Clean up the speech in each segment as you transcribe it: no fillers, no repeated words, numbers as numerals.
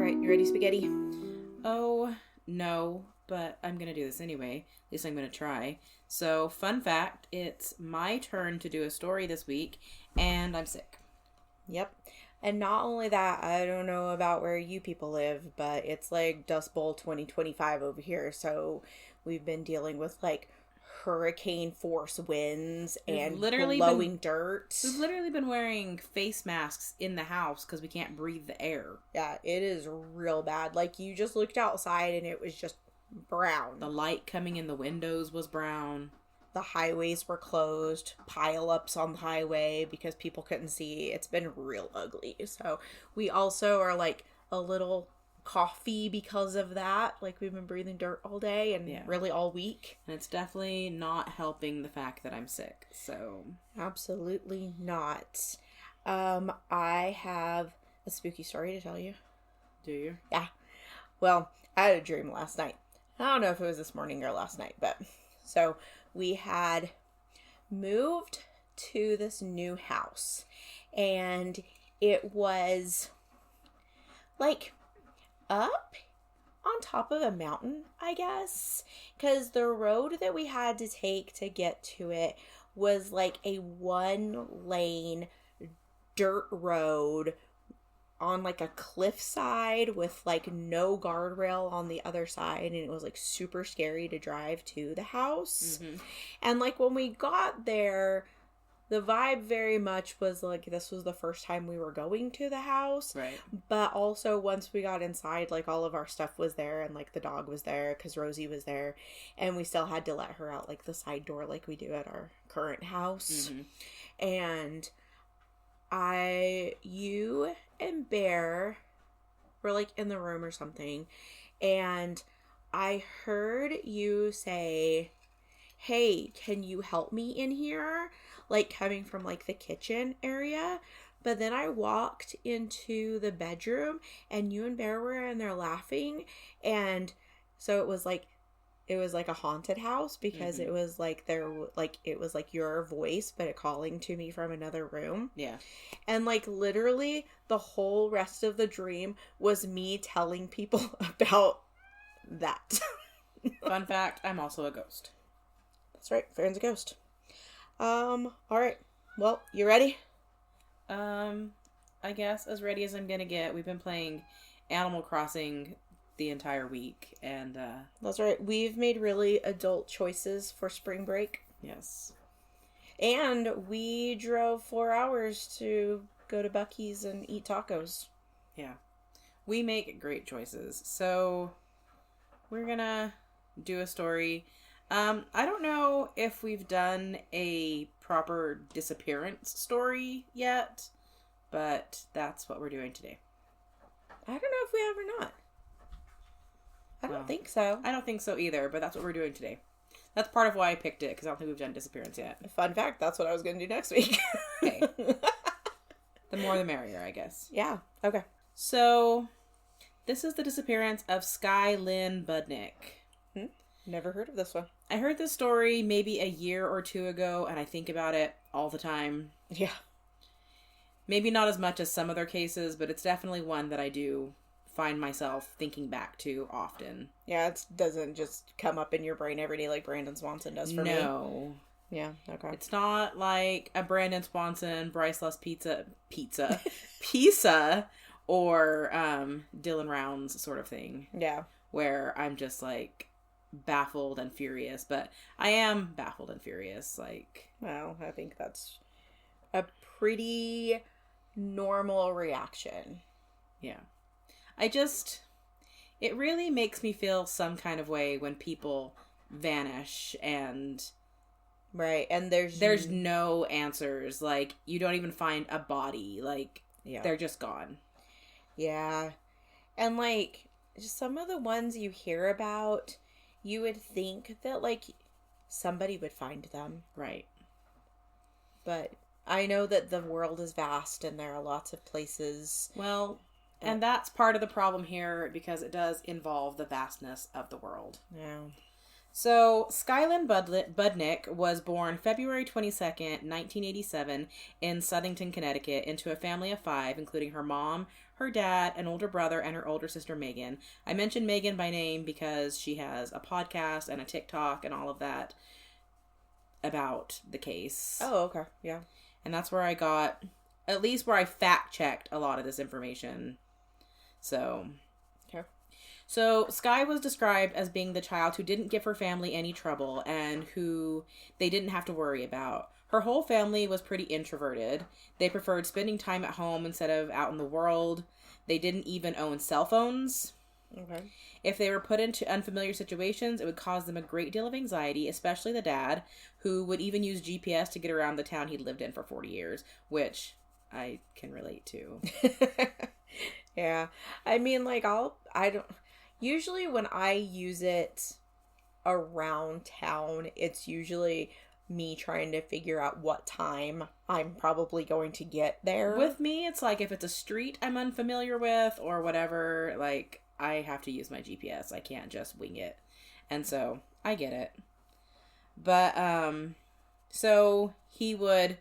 right, you ready, spaghetti? Oh, no, but I'm going to do this anyway. At least I'm going to try. So, fun fact, it's my turn to do a story this week, and I'm sick. Yep. And not only that, I don't know about where you people live, but it's like Dust Bowl 2025 over here. So we've been dealing with like hurricane force winds and blowing dirt. We've literally been wearing face masks in the house because we can't breathe the air. Yeah, it is real bad. Like, you just looked outside and it was just brown. The light coming in the windows was brown. The highways were closed, pile-ups on the highway because people couldn't see. It's been real ugly. So we also are like a little coughy because of that. Like, we've been breathing dirt all day and really all week. And it's definitely not helping the fact that I'm sick. So absolutely not. I have a spooky story to tell you. Do you? Yeah. Well, I had a dream last night. I don't know if it was this morning or last night, but so we had moved to this new house, and it was like up on top of a mountain, I guess, because the road that we had to take to get to it was like a 1-lane dirt road on like a cliffside with like no guardrail on the other side, and it was like super scary to drive to the house. Mm-hmm. And like when we got there, the vibe very much was like this was the first time we were going to the house. Right. But also once we got inside, like all of our stuff was there, and like the dog was there because Rosie was there, and we still had to let her out like the side door like we do at our current house. Mm-hmm. And you and Bear were like in the room or something, and I heard you say, "Hey, can you help me in here?" Like coming from like the kitchen area. But then I walked into the bedroom and you and Bear were in there laughing, and so it was like a haunted house because mm-hmm. it was like your voice but calling to me from another room. Yeah. And like literally the whole rest of the dream was me telling people about that. Fun fact, I'm also a ghost. That's right, Faren's a ghost. All right. Well, you ready? I guess as ready as I'm gonna get. We've been playing Animal Crossing the entire week, and that's right, we've made really adult choices for spring break. Yes. And we drove 4 hours to go to Buc-ee's and eat tacos. Yeah, we make great choices. So we're gonna do a story. I don't know if we've done a proper disappearance story yet, but that's what we're doing today. I don't know if we have or not. I don't think so. I don't think so either, but that's what we're doing today. That's part of why I picked it, because I don't think we've done disappearance yet. Fun fact, that's what I was going to do next week. Okay. The more the merrier, I guess. Yeah. Okay. So, this is the disappearance of Skye Budnick. Never heard of this one. I heard this story maybe a year or two ago, and I think about it all the time. Yeah. Maybe not as much as some other cases, but it's definitely one that I do find myself thinking back to often. Yeah, it doesn't just come up in your brain every day like Brandon Swanson does for me. No. Yeah, okay. It's not like a Brandon Swanson, Bryce Loves Pizza, or Dylan Rounds sort of thing. Yeah. Where I'm just like baffled and furious, but I am baffled and furious. Like, well, I think that's a pretty normal reaction. Yeah. It really makes me feel some kind of way when people vanish and... Right, and there's no answers. Like, you don't even find a body. Like, they're just gone. Yeah. And, like, just some of the ones you hear about, you would think that, like, somebody would find them. Right. But I know that the world is vast and there are lots of places... Well... And that's part of the problem here, because it does involve the vastness of the world. Yeah. So, Skye Budnick was born February 22nd, 1987, in Southington, Connecticut, into a family of 5, including her mom, her dad, an older brother, and her older sister, Megan. I mentioned Megan by name because she has a podcast and a TikTok and all of that about the case. Oh, okay. Yeah. And that's where I got, at least where I fact-checked a lot of this information. So... Okay. So, Skye was described as being the child who didn't give her family any trouble and who they didn't have to worry about. Her whole family was pretty introverted. They preferred spending time at home instead of out in the world. They didn't even own cell phones. Okay. If they were put into unfamiliar situations, it would cause them a great deal of anxiety, especially the dad, who would even use GPS to get around the town he'd lived in for 40 years, which I can relate to. Yeah. I mean, like, usually when I use it around town, it's usually me trying to figure out what time I'm probably going to get there. With me, it's like if it's a street I'm unfamiliar with or whatever, like, I have to use my GPS. I can't just wing it. And so, I get it. But, so he would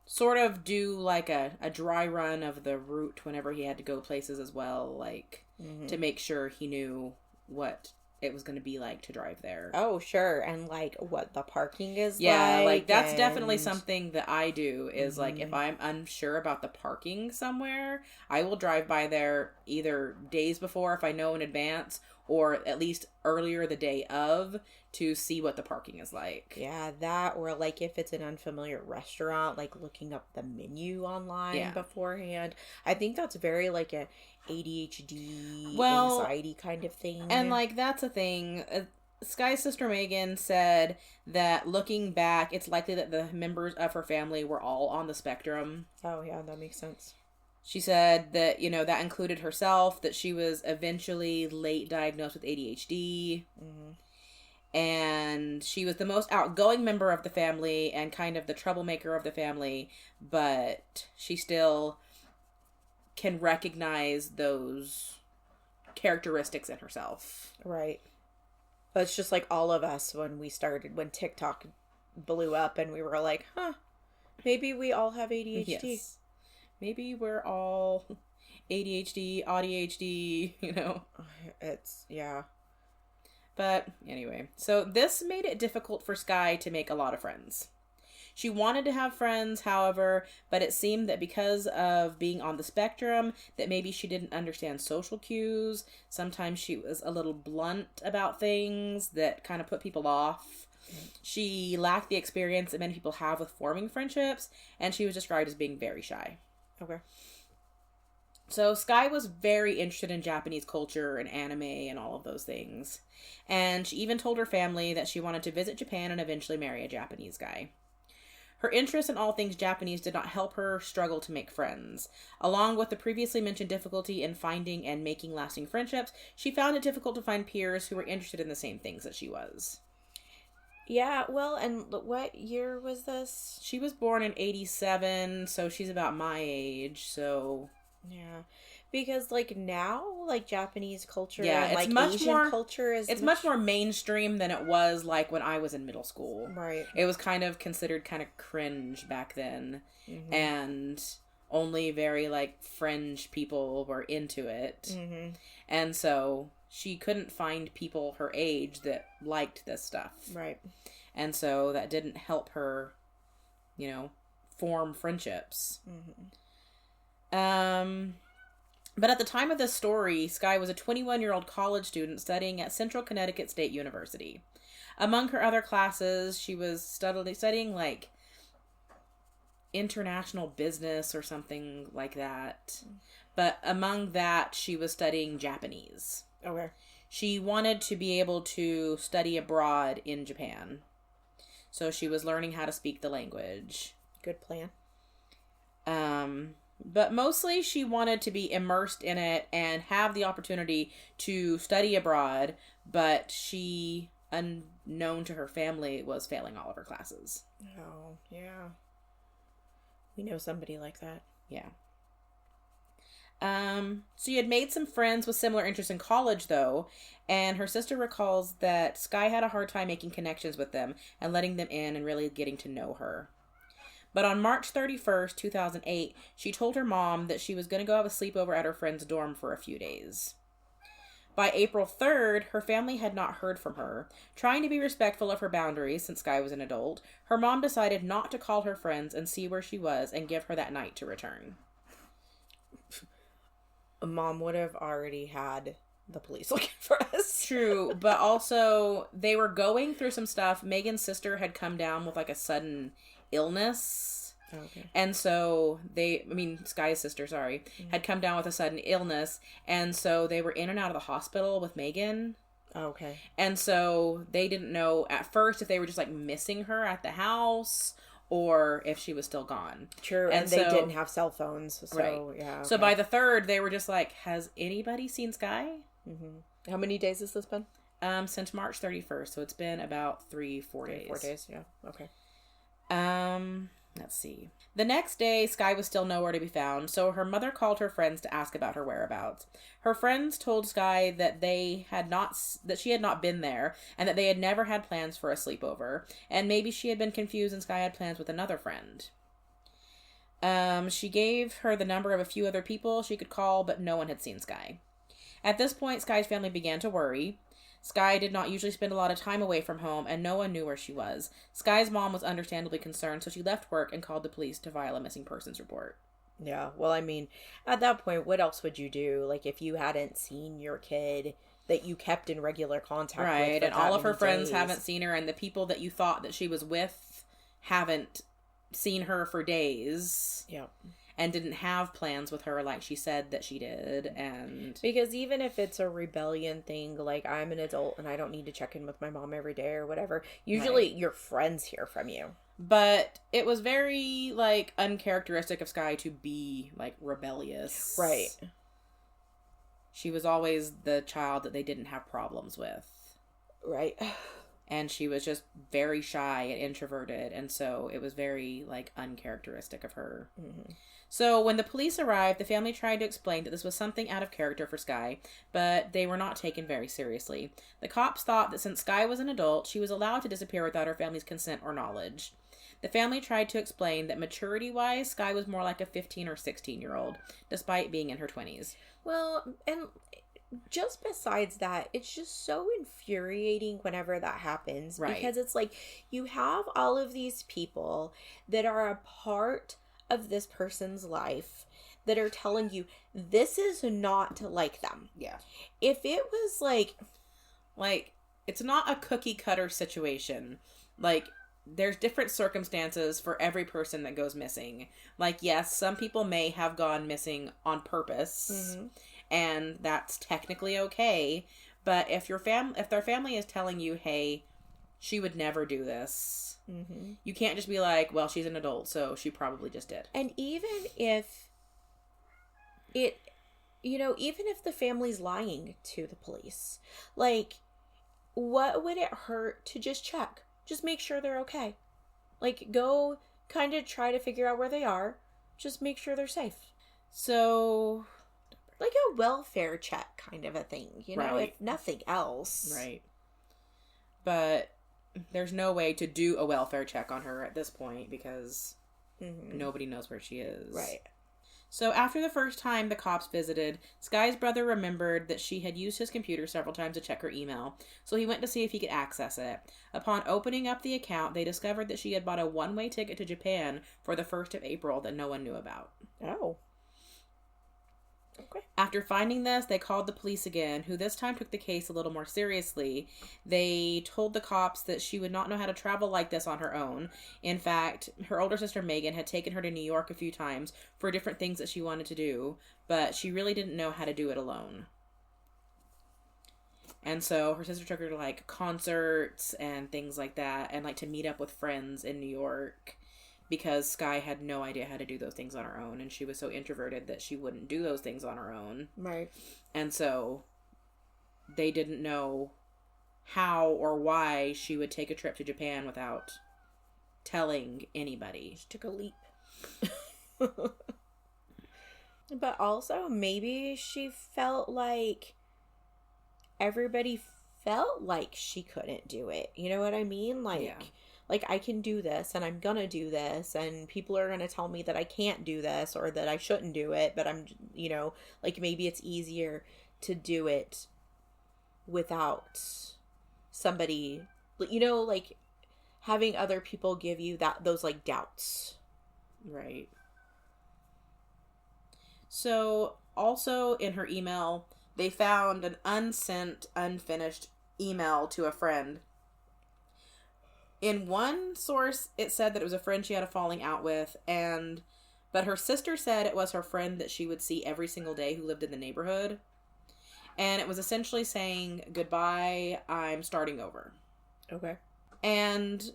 sort of do like a dry run of the route whenever he had to go places as well, like, to make sure he knew what it was going to be like to drive there. Oh, sure. And, like, what the parking is like that's definitely something that I do is, like, if I'm unsure about the parking somewhere, I will drive by there either days before if I know in advance or at least earlier the day of to see what the parking is like. Yeah, that, or, like, if it's an unfamiliar restaurant, like, looking up the menu online beforehand. I think that's very, like, a ADHD, anxiety kind of thing. And, like, that's a thing. Skye's sister Megan said that looking back, it's likely that the members of her family were all on the spectrum. Oh, yeah, that makes sense. She said that, you know, that included herself, that she was eventually late diagnosed with ADHD. And she was the most outgoing member of the family and kind of the troublemaker of the family, but she still can recognize those characteristics in herself. Right. But it's just like all of us when when TikTok blew up and we were like, maybe we all have ADHD. Yes. Maybe we're all ADHD, ADHD, you know. It's, yeah. But anyway, so this made it difficult for Skye to make a lot of friends. She wanted to have friends, however, but it seemed that because of being on the spectrum, that maybe she didn't understand social cues. Sometimes she was a little blunt about things that kind of put people off. She lacked the experience that many people have with forming friendships, and she was described as being very shy. Okay. So Skye was very interested in Japanese culture and anime and all of those things. And she even told her family that she wanted to visit Japan and eventually marry a Japanese guy. Her interest in all things Japanese did not help her struggle to make friends. Along with the previously mentioned difficulty in finding and making lasting friendships, she found it difficult to find peers who were interested in the same things that she was. Yeah, well, and what year was this? She was born in 1987, so she's about my age, so... Yeah, because, like, now, like, Japanese culture and, like, Asian culture is... It's much more mainstream than it was, like, when I was in middle school. Right. It was kind of considered kind of cringe back then, and only very, like, fringe people were into it. And so she couldn't find people her age that liked this stuff. Right. And so that didn't help her, you know, form friendships. But at the time of this story, Skye was a 21-year-old college student studying at Central Connecticut State University. Among her other classes, she was studying, like, international business or something like that. But among that, she was studying Japanese. Okay. She wanted to be able to study abroad in Japan. So she was learning how to speak the language. Good plan. But mostly she wanted to be immersed in it and have the opportunity to study abroad, but she, unknown to her family, was failing all of her classes. Oh, yeah. We know somebody like that. Yeah. So she had made some friends with similar interests in college, though, and her sister recalls that Skye had a hard time making connections with them and letting them in and really getting to know her. But on March 31st, 2008, she told her mom that she was going to go have a sleepover at her friend's dorm for a few days. By April 3rd, her family had not heard from her. Trying to be respectful of her boundaries, since Skye was an adult, her mom decided not to call her friends and see where she was and give her that night to return. Mom would have already had the police looking for us. True, but also, they were going through some stuff. Megan's sister had come down with, like, a sudden illness. Okay. And so Skye's sister, had come down with a sudden illness. And so they were in and out of the hospital with Megan. Okay. And so they didn't know at first if they were just, like, missing her at the house or if she was still gone. True, and they didn't have cell phones. So, right. Yeah. Okay. So by the 3rd, they were just like, has anybody seen Skye? Mm-hmm. How many days has this been? Since March 31st. So it's been about 3-4 days. 4 days, yeah. Okay. Let's see. The next day, Skye was still nowhere to be found, so her mother called her friends to ask about her whereabouts. Her friends told Skye that she had not been there, and that they had never had plans for a sleepover, and maybe she had been confused and Skye had plans with another friend. She gave her the number of a few other people she could call, but no one had seen Skye. At this point, Skye's family began to worry. Skye did not usually spend a lot of time away from home, and no one knew where she was. Skye's mom was understandably concerned, so she left work and called the police to file a missing persons report. Yeah, well, I mean, at that point, what else would you do? Like, if you hadn't seen your kid that you kept in regular contact with. Right, and all of her friends days. haven't seen her, and the people that you thought that she was with haven't seen her for days. Yeah. And didn't have plans with her like she said that she did, and... Because even if it's a rebellion thing, like, I'm an adult and I don't need to check in with my mom every day or whatever, usually your friends hear from you. But it was very, like, uncharacteristic of Skye to be, like, rebellious. Right. She was always the child that they didn't have problems with. Right. And she was just very shy and introverted, and so it was very, like, uncharacteristic of her. Mm-hmm. So when the police arrived, the family tried to explain that this was something out of character for Skye, but they were not taken very seriously. The cops thought that since Skye was an adult, she was allowed to disappear without her family's consent or knowledge. The family tried to explain that maturity-wise, Skye was more like a 15 or 16-year-old, despite being in her 20s. Well, and just besides that, it's just so infuriating whenever that happens. Right. Because it's like, you have all of these people that are a part of this person's life that are telling you, this is not like them. Yeah. If it was like, it's not a cookie-cutter situation. Like, there's different circumstances for every person that goes missing. Like, yes, some people may have gone missing on purpose, mm-hmm. and that's technically okay. But if their family is telling you, hey, she would never do this, mm-hmm. you can't just be like, well, she's an adult, so she probably just did. And even if even if the family's lying to the police, like, what would it hurt to just check? Just make sure they're okay. Like, go kind of try to figure out where they are. Just make sure they're safe. So, like a welfare check kind of a thing, you know, right. if nothing else. Right. But there's no way to do a welfare check on her at this point because mm-hmm. nobody knows where she is. Right. So after the first time the cops visited, Skye's brother remembered that she had used his computer several times to check her email, so he went to see if he could access it. Upon opening up the account, they discovered that she had bought a one-way ticket to Japan for the 1st of April that no one knew about. Oh. Okay. After finding this, they called the police again, who this time took the case a little more seriously. They told the cops that she would not know how to travel like this on her own. In fact, her older sister Megan had taken her to New York a few times for different things that she wanted to do, but she really didn't know how to do it alone. And so her sister took her to, like, concerts and things like that, and, like, to meet up with friends in New York, because Skye had no idea how to do those things on her own, and she was so introverted that she wouldn't do those things on her own. Right. And so they didn't know how or why she would take a trip to Japan without telling anybody. She took a leap. But also, maybe she felt like everybody felt like she couldn't do it. You know what I mean? Like, yeah. like, I can do this, and I'm gonna do this, and people are gonna tell me that I can't do this, or that I shouldn't do it, but I'm, like, maybe it's easier to do it without somebody, like, having other people give you those, like, doubts. Right. So, also in her email, they found an unsent, unfinished email to a friend. In one source, it said that it was a friend she had a falling out with, but her sister said it was her friend that she would see every single day who lived in the neighborhood. And it was essentially saying, goodbye, I'm starting over. Okay. And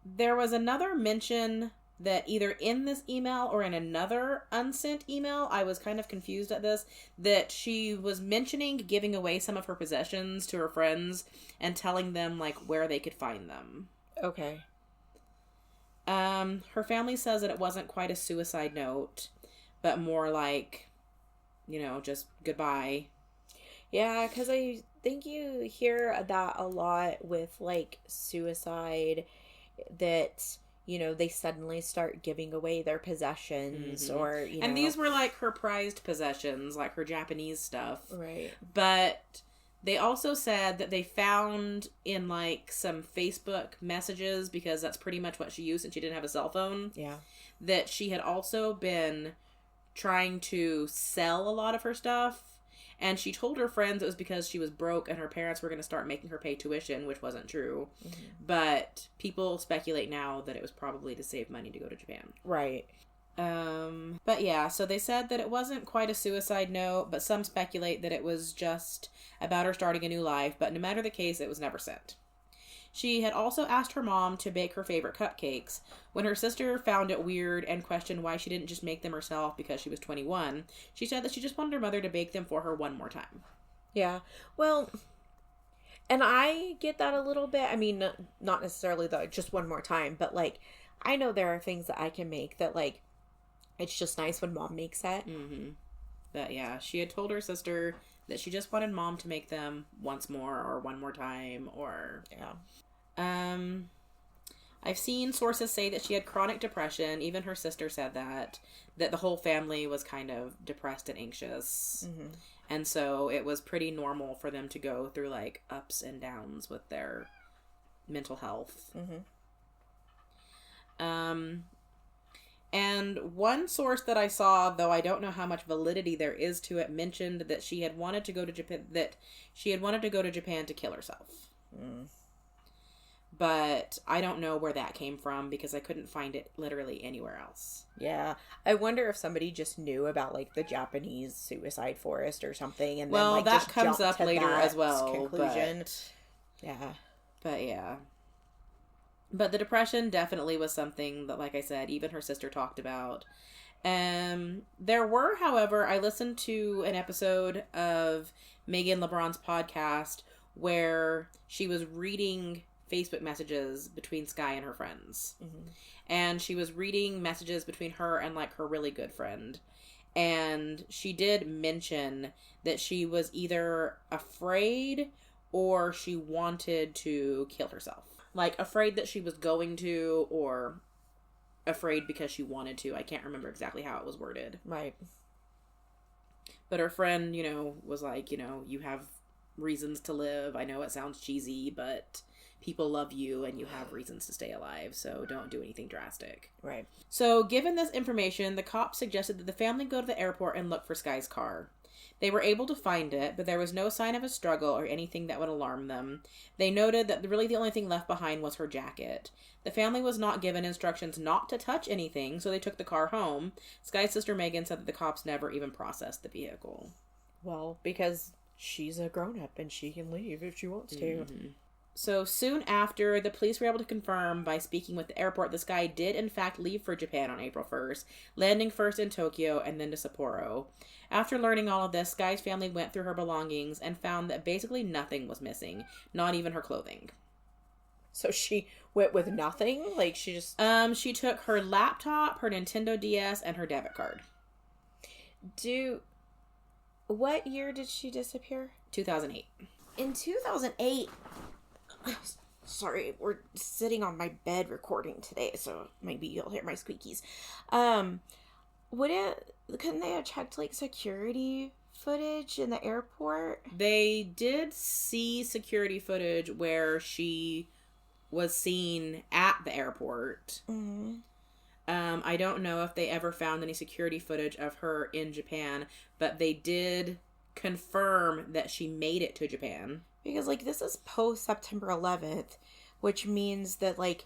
there was another mention that either in this email or in another unsent email, I was kind of confused at this, that she was mentioning giving away some of her possessions to her friends and telling them, like, where they could find them. Okay. Her family says that it wasn't quite a suicide note, but more like, just goodbye. Yeah, because I think you hear that a lot with, like, suicide, that, they suddenly start giving away their possessions, or, And these were, like, her prized possessions, like her Japanese stuff. Right. But they also said that they found in, like, some Facebook messages, because that's pretty much what she used since she didn't have a cell phone. Yeah. That she had also been trying to sell a lot of her stuff. And she told her friends it was because she was broke and her parents were going to start making her pay tuition, which wasn't true. Mm-hmm. But people speculate now that it was probably to save money to go to Japan. Right. But yeah, so they said that it wasn't quite a suicide note, but some speculate that it was just about her starting a new life. But no matter the case, it was never sent. She had also asked her mom to bake her favorite cupcakes. When her sister found it weird and questioned why she didn't just make them herself because she was 21, she said that she just wanted her mother to bake them for her one more time. Yeah. Well, and I get that a little bit. I mean, not necessarily just one more time, but, like, I know there are things that I can make that, like, it's just nice when mom makes it. Mm-hmm. But yeah, she had told her sister that she just wanted mom to make them once more or one more time, or... Yeah. I've seen sources say that she had chronic depression. Even her sister said that the whole family was kind of depressed and anxious. Mm-hmm. And so it was pretty normal for them to go through, like, ups and downs with their mental health. Mm-hmm. And one source that I saw, though I don't know how much validity there is to it, mentioned that she had wanted to go to Japan, to kill herself. Mm. But I don't know where that came from because I couldn't find it literally anywhere else. Yeah. I wonder if somebody just knew about, like, the Japanese suicide forest or something, and well, then, like, that just comes up later as well. Conclusion. Yeah. But yeah. But the depression definitely was something that, like I said, even her sister talked about. There were, however, I listened to an episode of Megan LeBron's podcast where she was reading Facebook messages between Skye and her friends. Mm-hmm. And she was reading messages between her and, like, her really good friend. And she did mention that she was either afraid or she wanted to kill herself. Like, afraid that she was going to, or afraid because she wanted to. I can't remember exactly how it was worded. Right. But her friend, was like, you have reasons to live. I know it sounds cheesy, but people love you and you have reasons to stay alive, so don't do anything drastic. Right. So, given this information, the cops suggested that the family go to the airport and look for Skye's car. They were able to find it, but there was no sign of a struggle or anything that would alarm them. They noted that really the only thing left behind was her jacket. The family was not given instructions not to touch anything, so they took the car home. Skye's sister Megan said that the cops never even processed the vehicle. Well, because she's a grown-up and she can leave if she wants to. Mm-hmm. So soon after, the police were able to confirm by speaking with the airport that Skye did in fact leave for Japan on April 1st, landing first in Tokyo and then to Sapporo. After learning all of this, Skye's family went through her belongings and found that basically nothing was missing, not even her clothing. So she went with nothing? Like, she just... She took her laptop, her Nintendo DS, and her debit card. What year did she disappear? 2008. In 2008... Sorry, we're sitting on my bed recording today, so maybe you'll hear my squeakies. Couldn't they have checked, like, security footage in the airport? They did see security footage where she was seen at the airport. Mm-hmm. I don't know if they ever found any security footage of her in Japan, but they did confirm that she made it to Japan. Because, like, this is post September 11th, which means that, like,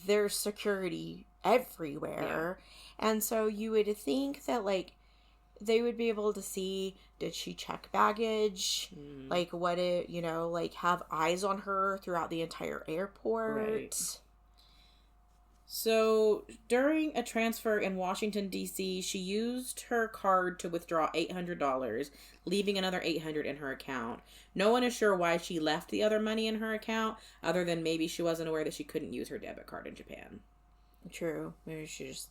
there's security everywhere. Yeah. And so you would think that, like, they would be able to see, did she check baggage? Like, like, have eyes on her throughout the entire airport? Right. So, during a transfer in Washington, D.C., she used her card to withdraw $800, leaving another $800 in her account. No one is sure why she left the other money in her account, other than maybe she wasn't aware that she couldn't use her debit card in Japan. True. Maybe she just,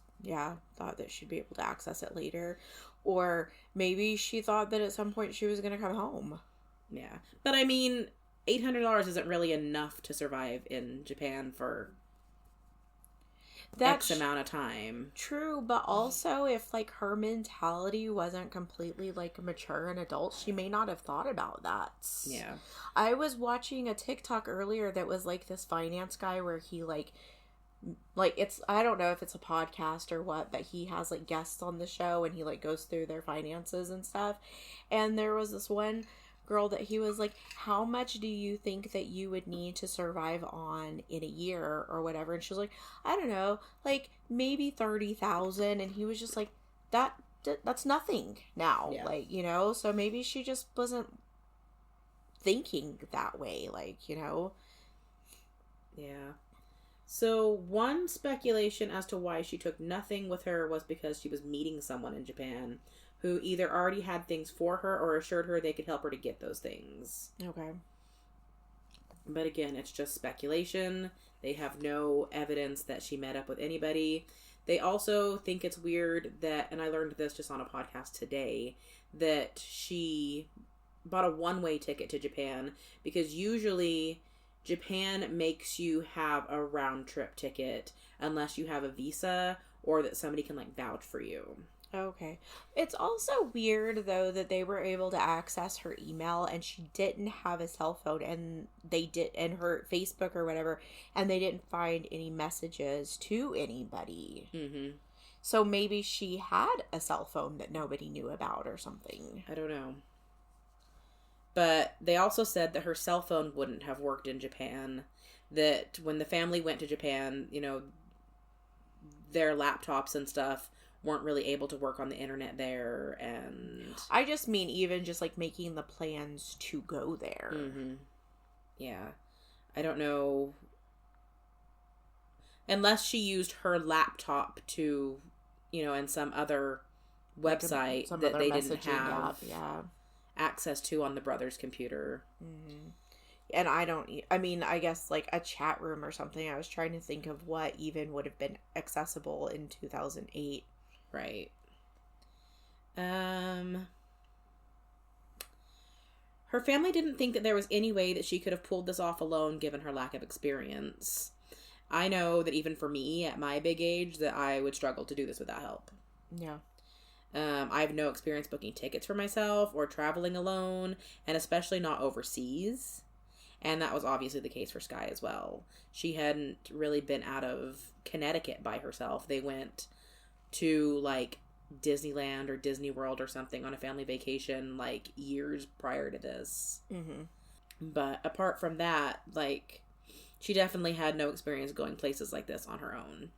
thought that she'd be able to access it later. Or maybe she thought that at some point she was going to come home. Yeah. But, I mean, $800 isn't really enough to survive in Japan for X amount of time. True, but also if, like, her mentality wasn't completely, like, mature and adult, she may not have thought about that. Yeah. I was watching a TikTok earlier that was, like, this finance guy where he, like, it's, I don't know if it's a podcast or what, but he has, like, guests on the show and he, like, goes through their finances and stuff. And there was this one girl that he was like, how much do you think that you would need to survive on in a year or whatever? And she was like, I don't know, like maybe 30,000. And he was just like, that's nothing now. Yeah. Like, so maybe she just wasn't thinking that way, like, Yeah. So one speculation as to why she took nothing with her was because she was meeting someone in Japan who either already had things for her or assured her they could help her to get those things. Okay. But again, it's just speculation. They have no evidence that she met up with anybody. They also think it's weird that, and I learned this just on a podcast today, that she bought a one-way ticket to Japan because usually Japan makes you have a round-trip ticket unless you have a visa or that somebody can, like, vouch for you. Okay. It's also weird, though, that they were able to access her email and she didn't have a cell phone and her Facebook or whatever, and they didn't find any messages to anybody. Mm-hmm. So maybe she had a cell phone that nobody knew about or something. I don't know. But they also said that her cell phone wouldn't have worked in Japan. That when the family went to Japan, their laptops and stuff weren't really able to work on the internet there, and I just mean even just like making the plans to go there. Mm-hmm. Yeah. I don't know. Unless she used her laptop to, and some other website that they didn't have access to on the brother's computer. Mm-hmm. And I guess like a chat room or something. I was trying to think of what even would have been accessible in 2008. Right. Her family didn't think that there was any way that she could have pulled this off alone given her lack of experience. I know that even for me at my big age that I would struggle to do this without help. Yeah. I have no experience booking tickets for myself or traveling alone, and especially not overseas. And that was obviously the case for Skye as well. She hadn't really been out of Connecticut by herself. They went to like Disneyland or Disney World or something on a family vacation like years prior to this. Mm-hmm. But apart from that, like, she definitely had no experience going places like this on her own.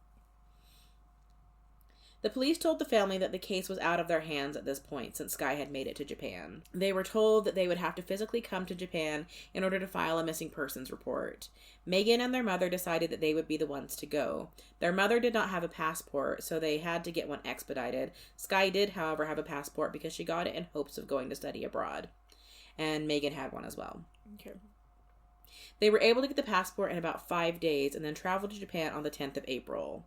The police told the family that the case was out of their hands at this point since Skye had made it to Japan. They were told that they would have to physically come to Japan in order to file a missing persons report. Megan and their mother decided that they would be the ones to go. Their mother did not have a passport, so they had to get one expedited. Skye did, however, have a passport because she got it in hopes of going to study abroad. And Megan had one as well. Okay. They were able to get the passport in about 5 days and then traveled to Japan on the 10th of April.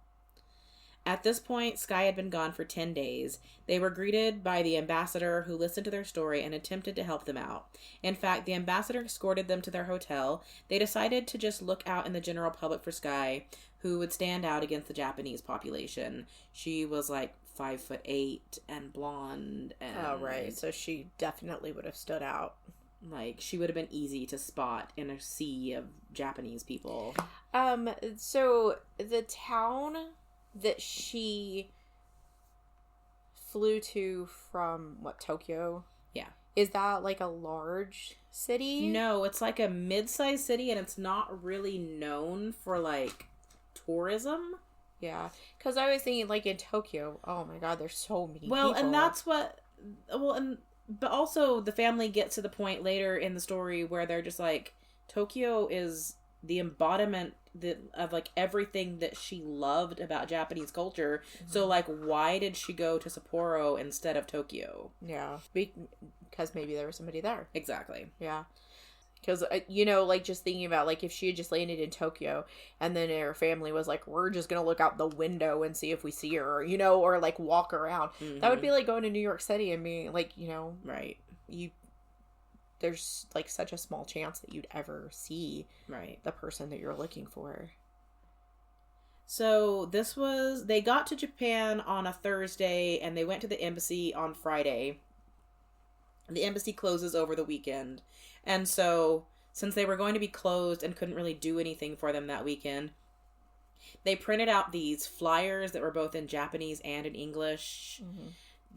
At this point, Skye had been gone for 10 days. They were greeted by the ambassador, who listened to their story and attempted to help them out. In fact, the ambassador escorted them to their hotel. They decided to just look out in the general public for Skye, who would stand out against the Japanese population. She was like 5'8" and blonde. And oh, right. So she definitely would have stood out. Like, she would have been easy to spot in a sea of Japanese people. So the town that she flew to from, Tokyo? Yeah. Is that, like, a large city? No, it's like a mid-sized city, and it's not really known for, like, tourism. Yeah. Because I was thinking, like, in Tokyo, oh my god, there's so many people. Well, and that's what... But also, the family gets to the point later in the story where they're just like, Tokyo is the embodiment of, like, everything that she loved about Japanese culture. Mm-hmm. So, like, why did she go to Sapporo instead of Tokyo? Yeah. Because maybe there was somebody there. Exactly. Yeah. Because, like, just thinking about, like, if she had just landed in Tokyo and then her family was like, we're just going to look out the window and see if we see her, or, like, walk around. Mm-hmm. That would be like going to New York City and being, like, Right. There's, like, such a small chance that you'd ever see right. the person that you're looking for. So, they got to Japan on a Thursday and they went to the embassy on Friday. The embassy closes over the weekend. And so, since they were going to be closed and couldn't really do anything for them that weekend, they printed out these flyers that were both in Japanese and in English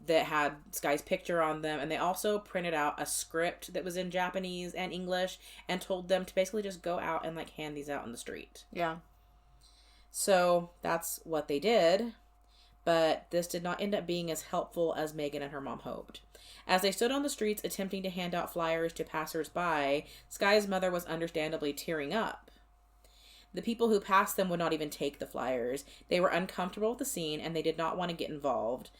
that had Skye's picture on them. And they also printed out a script that was in Japanese and English and told them to basically just go out and, like, hand these out in the street. Yeah. So, that's what they did. But this did not end up being as helpful as Megan and her mom hoped. As they stood on the streets attempting to hand out flyers to passers-by, Skye's mother was understandably tearing up. The people who passed them would not even take the flyers. They were uncomfortable with the scene, and they did not want to get involved.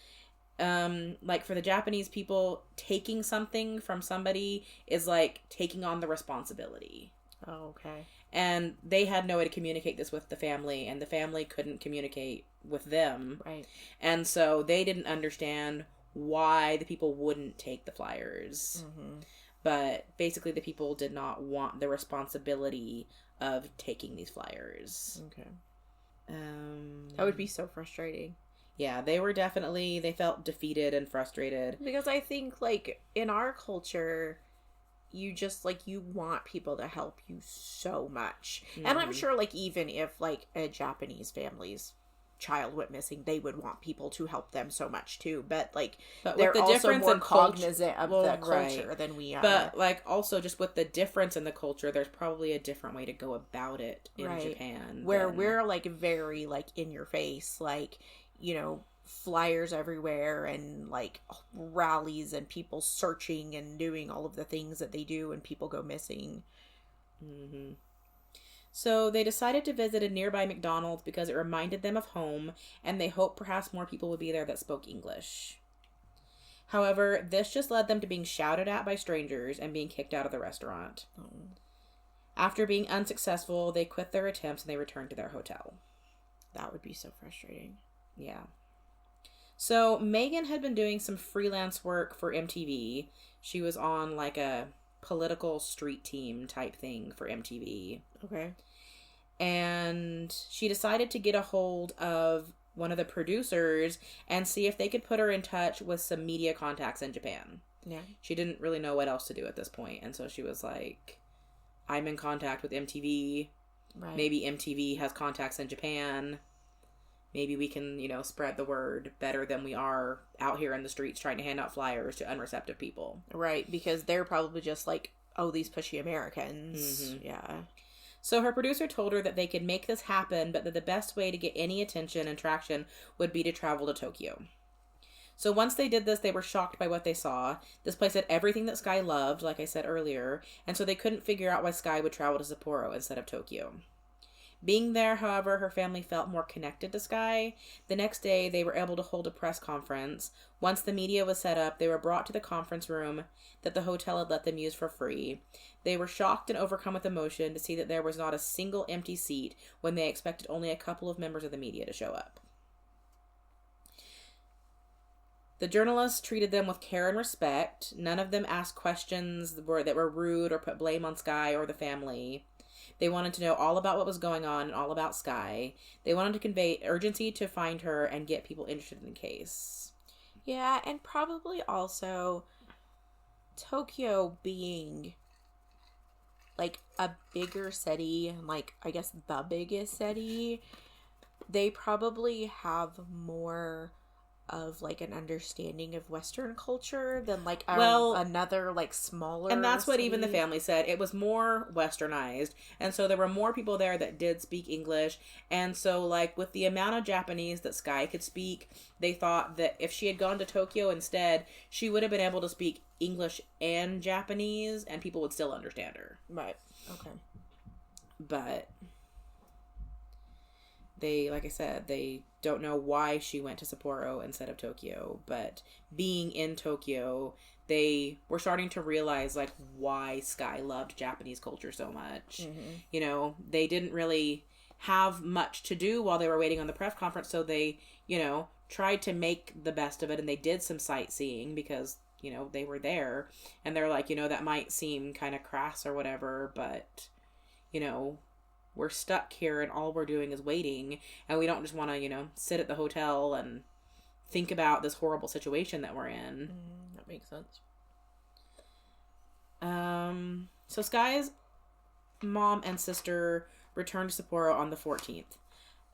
Like, for the Japanese people, taking something from somebody is like taking on the responsibility. Oh, okay. And they had no way to communicate this with the family, and the family couldn't communicate with them. Right. And so they didn't understand why the people wouldn't take the flyers. Mm-hmm. But basically the people did not want the responsibility of taking these flyers. Okay. That would be so frustrating. Yeah, they felt defeated and frustrated. Because I think, like, in our culture, you just, like, you want people to help you so much. Mm-hmm. And I'm sure, like, even if, like, a Japanese family's child went missing, they would want people to help them so much too. But, like, they're the also more cognizant of the culture than we are. But, like, also just with the difference in the culture, there's probably a different way to go about it in Japan. Where we're, like, very, like, in your face, like, flyers everywhere and, like, rallies and people searching and doing all of the things that they do when people go missing. Mm-hmm. So they decided to visit a nearby McDonald's because it reminded them of home, and they hoped perhaps more people would be there that spoke English. However, this just led them to being shouted at by strangers and being kicked out of the restaurant. Oh. After being unsuccessful, they quit their attempts and they returned to their hotel. That would be so frustrating. Yeah. So Megan had been doing some freelance work for MTV. She was on, like, a political street team type thing for MTV. Okay. And she decided to get a hold of one of the producers and see if they could put her in touch with some media contacts in Japan. Yeah. She didn't really know what else to do at this point, and so she was like, I'm in contact with MTV. Right. Maybe MTV has contacts in Japan. Maybe we can, spread the word better than we are out here in the streets trying to hand out flyers to unreceptive people. Right, because they're probably just like, oh, these pushy Americans. Mm-hmm. Yeah. So her producer told her that they could make this happen, but that the best way to get any attention and traction would be to travel to Tokyo. So once they did this, they were shocked by what they saw. This place had everything that Skye loved, like I said earlier, and so they couldn't figure out why Skye would travel to Sapporo instead of Tokyo. Being there, however, her family felt more connected to Skye. The next day, they were able to hold a press conference. Once the media was set up, they were brought to the conference room that the hotel had let them use for free. They were shocked and overcome with emotion to see that there was not a single empty seat when they expected only a couple of members of the media to show up. The journalists treated them with care and respect. None of them asked questions that were rude or put blame on Skye or the family. They wanted to know all about what was going on and all about Skye. They wanted to convey urgency to find her and get people interested in the case. Yeah, and probably also Tokyo being like a bigger city, like I guess the biggest city, they probably have more of like an understanding of Western culture than like another like smaller and that's what city. even the family said. It was more westernized, and so there were more people there that did speak English. And so like with the amount of Japanese that Skye could speak, they thought that if she had gone to Tokyo instead, she would have been able to speak English and Japanese and people would still understand her. Right. Okay. But they, like I said, they don't know why she went to Sapporo instead of Tokyo, but being in Tokyo, they were starting to realize like why Skye loved Japanese culture so much. Mm-hmm. You know, they didn't really have much to do while they were waiting on the press conference, so they, you know, tried to make the best of it, and they did some sightseeing because, you know, they were there, and they're like, you know, that might seem kind of crass or whatever, but, you know, we're stuck here and all we're doing is waiting, and we don't just want to, you know, sit at the hotel and think about this horrible situation that we're in. That makes sense. So Skye's mom and sister returned to Sapporo on the 14th.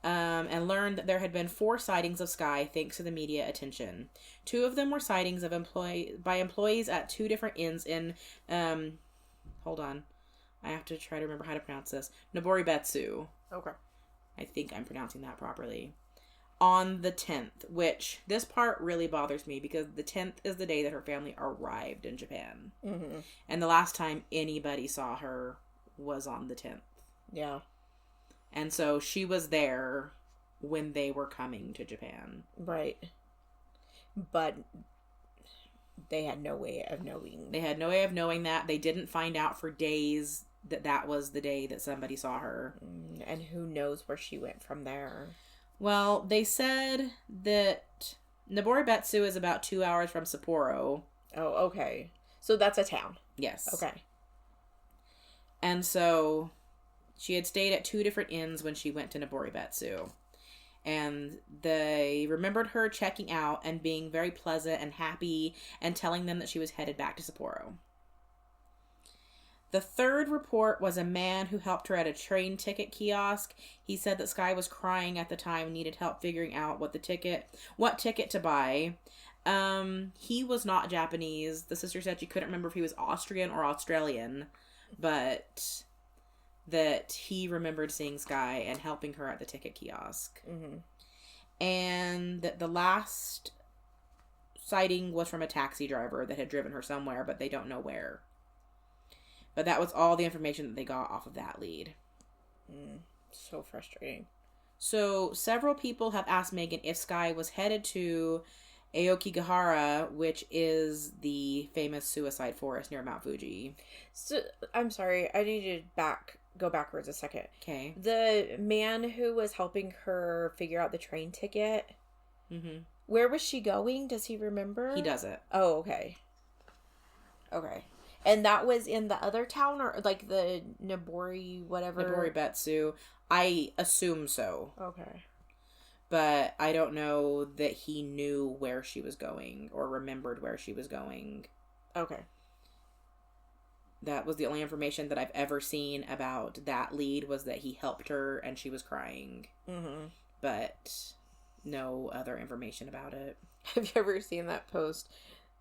And learned that there had been 4 sightings of Skye thanks to the media attention. 2 of them were sightings of employees at 2 different inns in, hold on, I have to try to remember how to pronounce this, Noboribetsu. Okay. I think I'm pronouncing that properly. On the 10th, which this part really bothers me because the 10th is the day that her family arrived in Japan. Mm-hmm. And the last time anybody saw her was on the 10th. Yeah. And so she was there when they were coming to Japan. Right. But they had no way of knowing. They had no way of knowing that. They didn't find out for days that that was the day that somebody saw her. And who knows where she went from there. Well, they said that Noboribetsu is about 2 hours from Sapporo. Oh, okay. So that's a town. Yes. Okay. And so she had stayed at 2 different inns when she went to Noboribetsu. And they remembered her checking out and being very pleasant and happy and telling them that she was headed back to Sapporo. The 3rd report was a man who helped her at a train ticket kiosk. He said that Skye was crying at the time and needed help figuring out what ticket to buy. He was not Japanese. The sister said she couldn't remember if he was Austrian or Australian, but that he remembered seeing Skye and helping her at the ticket kiosk. Mm-hmm. And that the last sighting was from a taxi driver that had driven her somewhere, but they don't know where. But that was all the information that they got off of that lead. So frustrating. So several people have asked Megan if Skye was headed to Aokigahara, which is the famous suicide forest near Mount Fuji. So I'm sorry, I need to go backwards a second. Okay. The man who was helping her figure out the train ticket. Mm-hmm. Where was she going? Does he remember? He doesn't. Oh, okay. Okay. And that was in the other town, or like the Noboribetsu. I assume so. Okay. But I don't know that he knew where she was going or remembered where she was going. Okay. That was the only information that I've ever seen about that lead, was that he helped her and she was crying. Mm-hmm. But no other information about it. Have you ever seen that post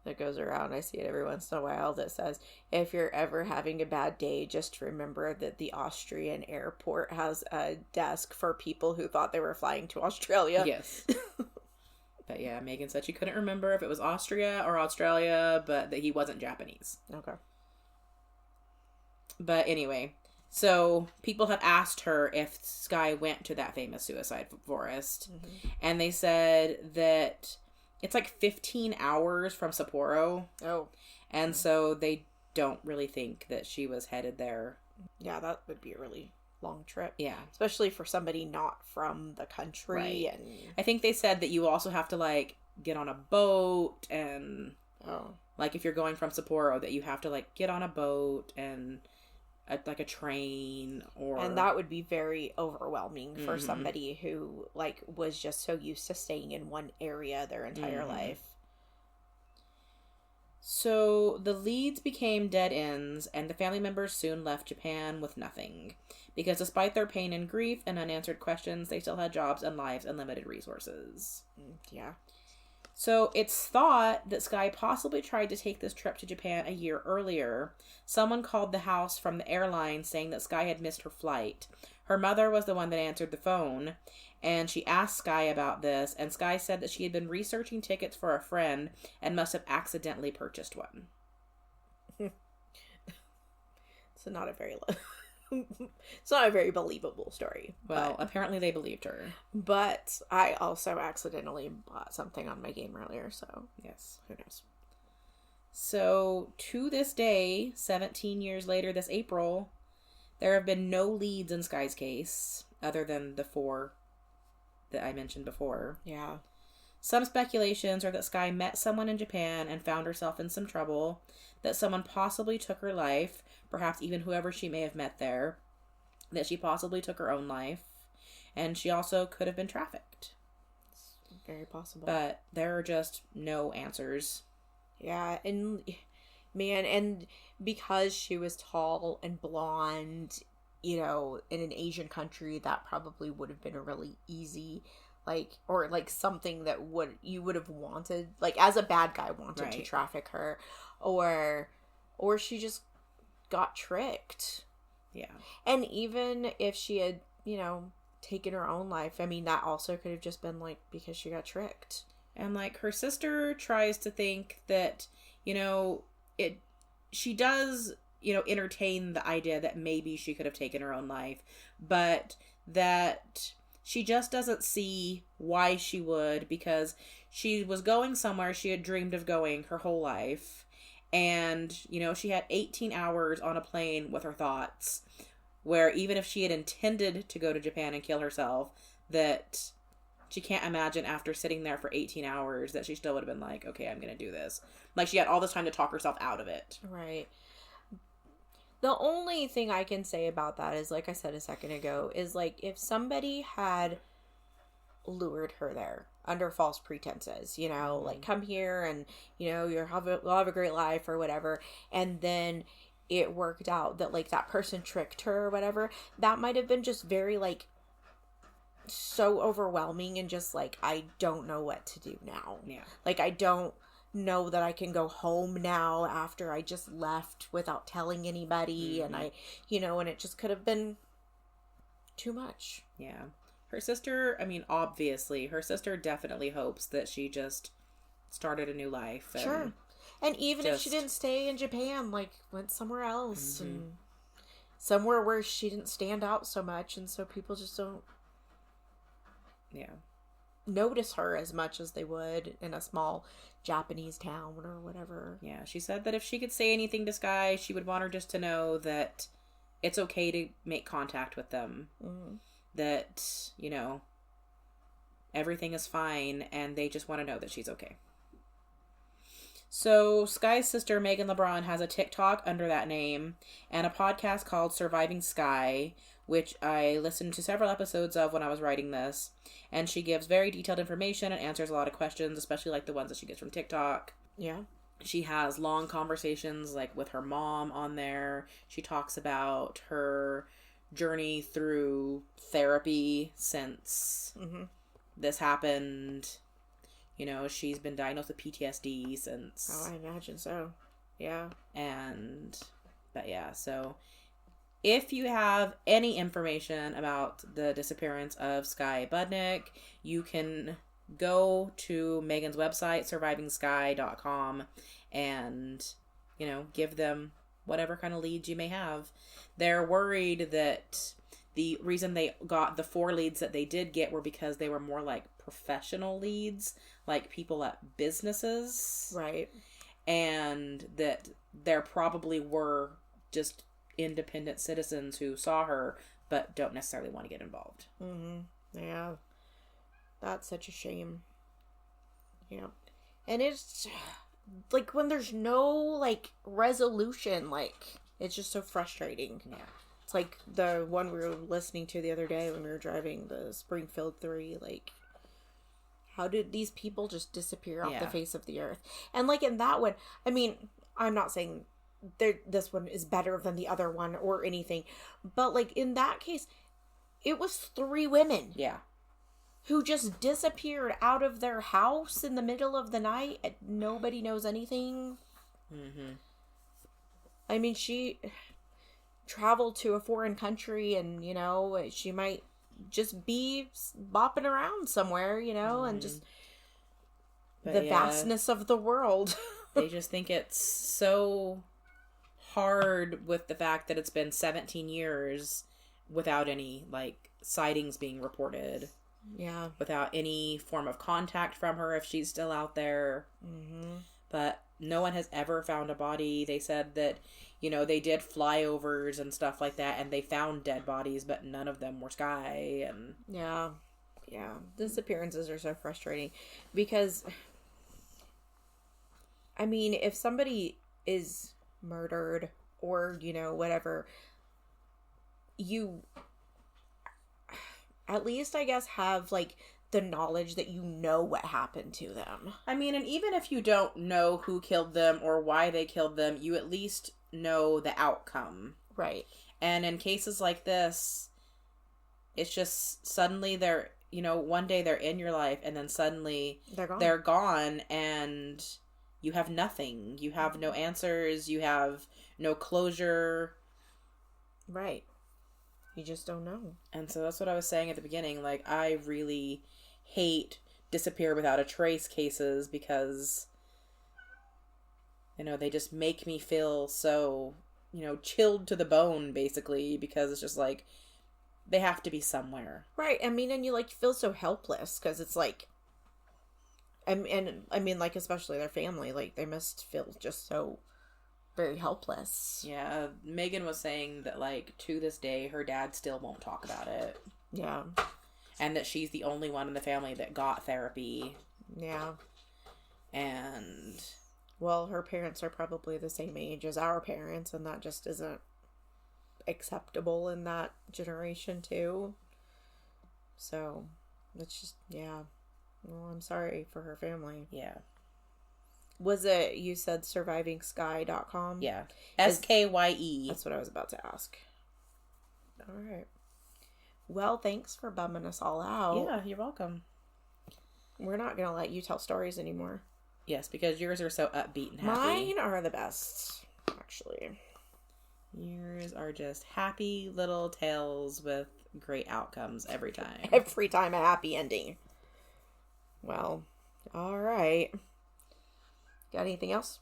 that goes around? I see it every once in a while that says, if you're ever having a bad day, just remember that the Austrian airport has a desk for people who thought they were flying to Australia. Yes. But yeah, Megan said she couldn't remember if it was Austria or Australia, but that he wasn't Japanese. Okay. But anyway, so people have asked her if Skye went to that famous suicide forest. Mm-hmm. And they said that it's like 15 hours from Sapporo. Oh. And so they don't really think that she was headed there. Yeah, that would be a really long trip. Yeah. Especially for somebody not from the country. Right. And I think they said that you also have to, like, get on a boat and Oh. like if you're going from Sapporo that you have to like get on a boat and like a train or And that would be very overwhelming for somebody who like was just so used to staying in one area their entire life. So the leads became dead ends, and the family members soon left Japan with nothing. Because despite their pain and grief and unanswered questions, they still had jobs and lives and limited resources. Yeah. So it's thought that Skye possibly tried to take this trip to Japan a year earlier. Someone called the house from the airline saying that Skye had missed her flight. Her mother was the one that answered the phone, and she asked Skye about this, and Skye said that she had been researching tickets for a friend and must have accidentally purchased one. It's not a very it's not a very believable story. Well, apparently they believed her. But I also accidentally bought something on my game earlier, so Yes. who knows? So, to this day, 17 years later this April, there have been no leads in Skye's case, other than the 4 that I mentioned before. Yeah. Some speculations are that Skye met someone in Japan and found herself in some trouble, that someone possibly took her life, perhaps even whoever she may have met there, that she possibly took her own life, and she also could have been trafficked. It's very possible. But there are just no answers. Yeah, and man, and because she was tall and blonde, you know, in an Asian country, that probably would have been a really easy, like, or like something that you would have wanted, like as a bad guy wanted to Right. traffic her, or she just got tricked. Yeah. And even if she had, you know, taken her own life, I mean, that also could have just been like because she got tricked. And like her sister tries to think that, you know, she does, you know, entertain the idea that maybe she could have taken her own life, but that she just doesn't see why she would, because she was going somewhere she had dreamed of going her whole life. And, you know, she had 18 hours on a plane with her thoughts, where even if she had intended to go to Japan and kill herself, that she can't imagine after sitting there for 18 hours that she still would have been like, okay, I'm going to do this. Like, she had all this time to talk herself out of it. Right. The only thing I can say about that is, like I said a second ago, is like if somebody had lured her there under false pretenses, you know, like come here and, you know, you'll have a great life or whatever, and then it worked out that like that person tricked her or whatever, that might have been just very like so overwhelming and just like, I don't know what to do now. Yeah. Like I don't know that I can go home now after I just left without telling anybody. And I, you know, and it just could have been too much. Yeah. Her sister, I mean, obviously, her sister definitely hopes that she just started a new life. And Sure. And even if she didn't stay in Japan, like went somewhere else and somewhere where she didn't stand out so much, and so people just don't notice her as much as they would in a small Japanese town or whatever. Yeah, she said that if she could say anything to Skye, she would want her just to know that it's okay to make contact with them. That, you know, everything is fine, and they just want to know that she's okay. So, Skye's sister, Megan LeBron, has a TikTok under that name, and a podcast called Surviving Skye, which I listened to several episodes of when I was writing this, and she gives very detailed information and answers a lot of questions, especially like the ones that she gets from TikTok. Yeah. She has long conversations like with her mom on there. She talks about her journey through therapy since this happened. You know, she's been diagnosed with PTSD since. Oh, I imagine so. Yeah. But yeah, so if you have any information about the disappearance of Skye Budnick, you can go to Megan's website, survivingskye.com, and, you know, give them whatever kind of leads you may have. They're worried that the reason they got the 4 leads that they did get were because they were more like professional leads, like people at businesses. Right. And that there probably were just independent citizens who saw her but don't necessarily want to get involved. Yeah. That's such a shame. Yeah. And it's, like, when there's no, like, resolution, like, it's just so frustrating. Yeah. It's like the one we were listening to the other day when we were driving the Springfield 3, like, how did these people just disappear off the face of the earth? And, like, in that one, I mean, I'm not saying this one is better than the other one or anything, but, like, in that case, it was 3 women. Yeah. Who just disappeared out of their house in the middle of the night and nobody knows anything. Mm-hmm. I mean, she traveled to a foreign country and, you know, she might just be bopping around somewhere, you know, and just but the vastness of the world. They just think it's so hard with the fact that it's been 17 years without any, like, sightings being reported. Yeah. Without any form of contact from her if she's still out there. Mm-hmm. But no one has ever found a body. They said that, you know, they did flyovers and stuff like that, and they found dead bodies, but none of them were Skye. And yeah. Yeah. Disappearances are so frustrating. Because, I mean, if somebody is murdered or, you know, whatever, you at least, I guess, have, like, the knowledge that you know what happened to them. I mean, and even if you don't know who killed them or why they killed them, you at least know the outcome. Right. And in cases like this, it's just suddenly they're, you know, one day they're in your life and then suddenly they're gone and you have nothing. You have no answers. You have no closure. Right. You just don't know. And so that's what I was saying at the beginning. Like, I really hate disappear without a trace cases because, you know, they just make me feel so, you know, chilled to the bone, basically, because it's just like, they have to be somewhere. Right. I mean, and you, like, feel so helpless because it's like, and I mean, like, especially their family, like, they must feel just so very helpless. Yeah, Megan was saying that, like, to this day, her dad still won't talk about it. Yeah. And that she's the only one in the family that got therapy. Yeah. And... well, her parents are probably the same age as our parents, and that just isn't acceptable in that generation, too. So, it's just, yeah. Well, I'm sorry for her family. Yeah. Was it, you said survivingskye.com? Yeah. SKYE. That's what I was about to ask. All right. Well, thanks for bumming us all out. Yeah, you're welcome. We're not going to let you tell stories anymore. Yes, because yours are so upbeat and happy. Mine are the best, actually. Yours are just happy little tales with great outcomes every time. Every time a happy ending. Well, all right. Got anything else?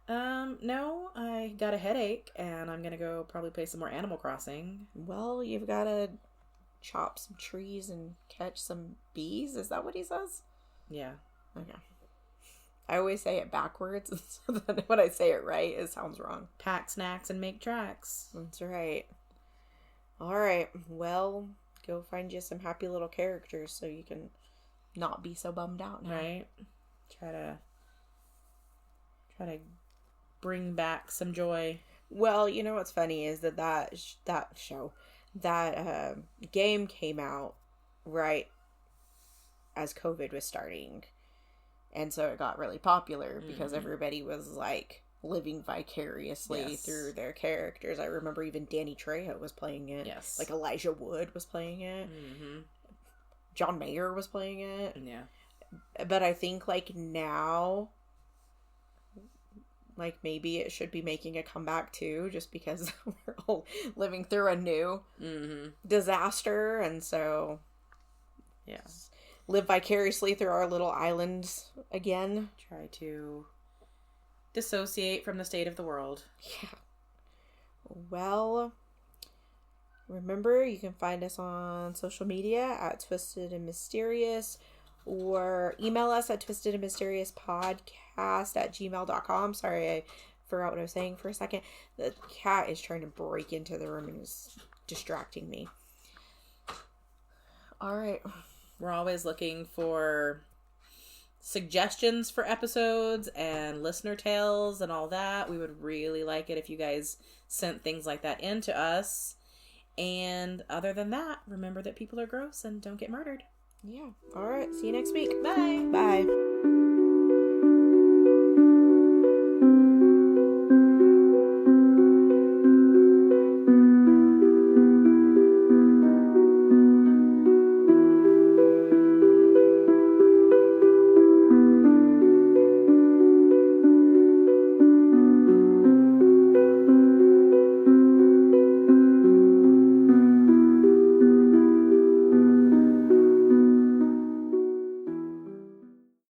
No, I got a headache and I'm gonna go probably play some more Animal Crossing. Well, you've got to chop some trees and catch some bees. Is that what he says? Yeah. Okay. I always say it backwards, so then when I say it right, it sounds wrong. Pack snacks and make tracks. That's right. All right. Well, go find you some happy little characters so you can not be so bummed out now. Right. Try to bring back some joy. Well, you know what's funny is that game came out right as COVID was starting. And so it got really popular because everybody was, like, living vicariously through their characters. I remember even Danny Trejo was playing it. Yes. Like, Elijah Wood was playing it. Mm-hmm. John Mayer was playing it. Yeah. But I think, like, now, like, maybe it should be making a comeback, too, just because we're all living through a new disaster. And so, yeah. Live vicariously through our little islands again. Try to dissociate from the state of the world. Yeah. Well, remember, you can find us on social media at Twisted and Mysterious, or email us at twistedandmysteriousPodcast@gmail.com. Sorry, I forgot what I was saying for a second. The cat is trying to break into the room and is distracting me. All right. We're always looking for suggestions for episodes and listener tales and all that. We would really like it if you guys sent things like that in to us. And other than that, remember that people are gross and don't get murdered. Yeah. All right. See you next week. Bye. Bye.